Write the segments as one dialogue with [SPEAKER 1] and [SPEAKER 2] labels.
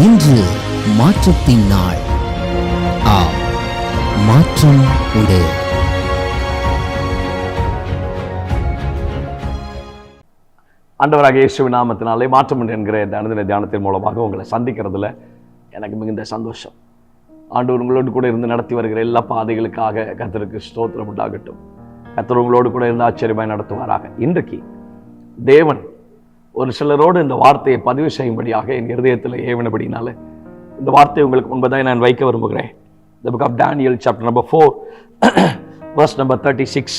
[SPEAKER 1] இன்று மாற்றத்தின் நாள். மாற்றம் உண்டு.
[SPEAKER 2] ஆண்டவராக இயேசுவின் நாமத்தினாலே மாற்றம் உண்டு என்கிற இந்த அனுதின தியானத்தின் மூலமாக உங்களை சந்திக்கிறதுல எனக்கு மிகுந்த சந்தோஷம். ஆண்டவர் உங்களோடு கூட இருந்து நடத்தி வருகிற எல்லா பாதைகளுக்காக கர்த்தருக்கு ஸ்தோத்திரம் உண்டாகட்டும். கர்த்தர் உங்களோடு கூட இருந்து ஆச்சரியமாய் நடத்துவாராக. இன்றைக்கு தேவன் ஒரு சிலரோடு இந்த வார்த்தையை பதிவு செய்யும்படியாக என் இருதயத்தில் ஏவினபடினால இந்த வார்த்தையை உங்களுக்கு முன்பதாக நான் வைக்க விரும்புகிறேன். The book of Daniel, chapter number 4, verse number 36,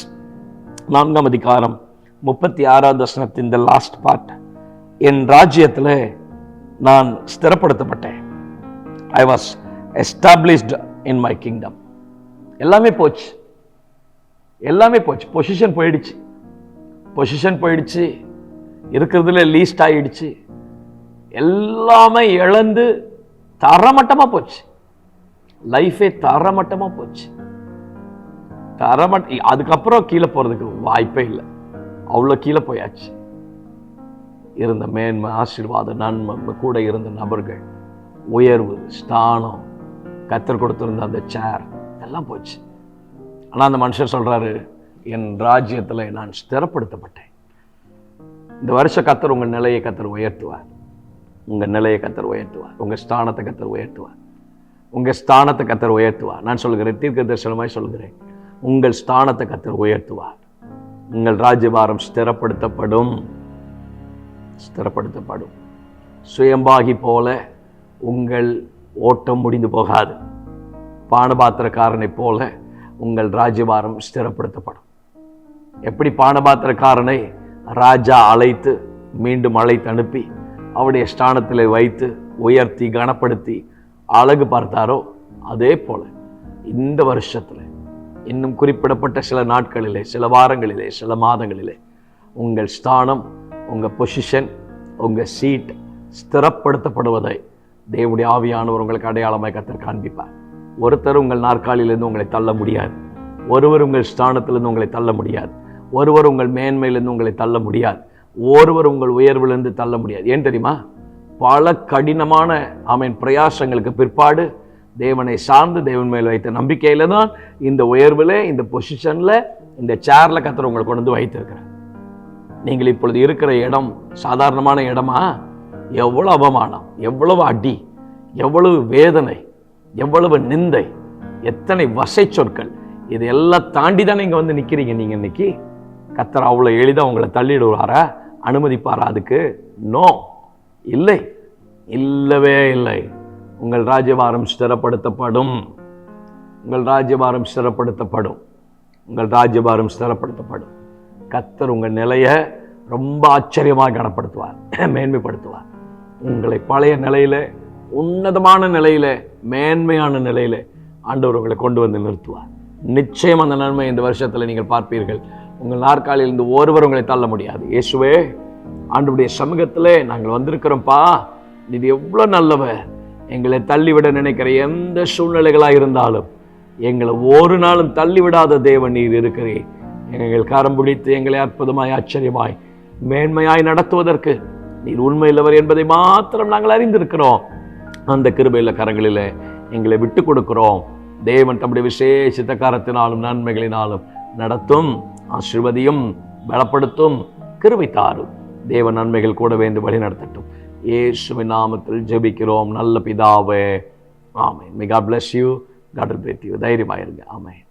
[SPEAKER 2] 4ஆம் அதிகாரம் 36ஆவது வசனத்தின் the last part. என் ராஜ்யத்தில் நான் ஸ்திரப்படுத்தப்பட்டேன். I was established in my kingdom. எல்லாமே போச்சு, பொசிஷன் போயிடுச்சு, இருக்கிறதுல லீஸ்ட் ஆயிடுச்சு, எல்லாமே இழந்து தரமட்டமா போச்சு, லைஃபே தரமட்டமா போச்சு. அதுக்கப்புறம் கீழே போறதுக்கு வாய்ப்பே இல்லை, அவ்வளோ கீழே போயாச்சு. இருந்த மேன்மை, ஆசீர்வாத, நன்மை, கூட இருந்த நபர்கள், உயர்வு, ஸ்தானம், கர்த்தர் கொடுத்திருந்த அந்த சேர் எல்லாம் போச்சு. ஆனால் அந்த மனுஷன் சொல்றாரு, என் ராஜ்யத்தில் நான் ஸ்திரப்படுத்தப்பட்டேன். இந்த வருஷ கர்த்தர் உங்கள் நிலையை கர்த்தர் உயர்த்துவார். உங்கள் ஸ்தானத்தை கர்த்தர் உயர்த்துவார். நான் சொல்கிறேன், தீர்க்க தரிசனமாய் சொல்கிறேன், உங்கள் ஸ்தானத்தை கர்த்தர் உயர்த்துவார். உங்கள் ராஜ்யபாரம் ஸ்திரப்படுத்தப்படும். சுயம்பாகி போல உங்கள் ஓட்டம் முடிந்து போகாது. பானபாத்திரக்காரனை போல உங்கள் ராஜ்யபாரம் ஸ்திரப்படுத்தப்படும். எப்படி பானபாத்திரக்காரனை ராஜா அழைத்து மீண்டும் அழைத்து அனுப்பி அவருடைய ஸ்தானத்தில் வைத்து உயர்த்தி கனப்படுத்தி அழகு பார்த்தாரோ, அதே போல இந்த வருஷத்தில் இன்னும் குறிப்பிடப்பட்ட சில நாட்களிலே, சில வாரங்களிலே, சில மாதங்களிலே உங்கள் ஸ்தானம், உங்கள் பொசிஷன், உங்கள் சீட் ஸ்திரப்படுத்தப்படுவதை தேவனுடைய ஆவியானவர் உங்களுக்கு அடையாளமாய் கர்த்தர் காண்பிப்பார். ஒருத்தர் உங்கள் நாற்காலியிலிருந்து உங்களை தள்ள முடியாது. ஒருவர் உங்கள் ஸ்தானத்திலிருந்து உங்களை தள்ள முடியாது. ஒருவர் உங்கள் மேன்மையிலிருந்து உங்களை தள்ள முடியாது. ஒருவர் உங்கள் உயர்விலிருந்து தள்ள முடியாது. ஏன் தெரியுமா? பல கடினமான பிரயாசங்களுக்கு பிற்பாடு தேவனை சார்ந்து தேவன் மேல் வைத்த நம்பிக்கையில தான் இந்த உயர்வில், இந்த பொசிஷன்ல, இந்த சேர்ல கர்த்தர் உங்களை கொண்டு வந்து வைத்திருக்கிறார். நீங்கள் இப்பொழுது இருக்கிற இடம் சாதாரணமான இடமா? எவ்வளவு அவமானம், எவ்வளவு அடி, எவ்வளவு வேதனை, எவ்வளவு நிந்தை, எத்தனை வசை சொற்கள், இது எல்லாம் தாண்டி தான் நீங்க வந்து நிக்கிறீங்க. நீங்க இன்னைக்கு கர்த்தர் அவ்வளோ எளிதாக உங்களை தள்ளிடுவாரா? அனுமதிப்பாரா? அதுக்கு நோ, இல்லவே இல்லை. உங்கள் ராஜ்யபாரம் ஸ்திரப்படுத்தப்படும். கர்த்தர் உங்கள் நிலையை ரொம்ப ஆச்சரியமாக கனப்படுத்துவார், மேன்மைப்படுத்துவார். உங்களை பழைய நிலையில, உன்னதமான நிலையில, மேன்மையான நிலையில ஆண்டவர் உங்களை கொண்டு வந்து நிறுத்துவார். நிச்சயம் அந்த நன்மை இந்த வருஷத்துல நீங்கள் பார்ப்பீர்கள். உங்கள் நாற்காலியிலிருந்து ஒருவர் உங்களை தள்ள முடியாது. இயேசுவே, ஆண்டவருடைய சமூகத்திலே நாங்கள் வந்திருக்கிறோம்ப்பா, இது எவ்வளோ நல்லவர். எங்களை தள்ளிவிட நினைக்கிற எந்த சூழ்நிலைகளாக இருந்தாலும் எங்களை ஒரு நாளும் தள்ளிவிடாத தேவன் நீர் இருக்கிறீர். எங்கள் கரம் பிடித்து எங்களை அற்புதமாய், ஆச்சரியமாய், மேன்மையாய் நடத்துவதற்கு நீர் உண்மையுள்ளவர் என்பதை மாத்திரம் நாங்கள் அறிந்திருக்கிறோம். அந்த கிருபையுள்ள கரங்களில் எங்களை விட்டு கொடுக்கிறோம். தேவன் தம்முடைய விசேஷித்த கரத்தினாலும் நன்மைகளினாலும் நடத்தும், ஆசீர்வதியும், பலப்படுத்தும், கிருபை தாரும். தேவ நன்மைகள் கூட வேண்டு வழி நடத்தட்டும். இயேசுவின் நாமத்தில் ஜெபிக்கிறோம் நல்ல பிதாவே, ஆமென். May God bless you. God will bless you. தைரியமாயிருங்க. Amen.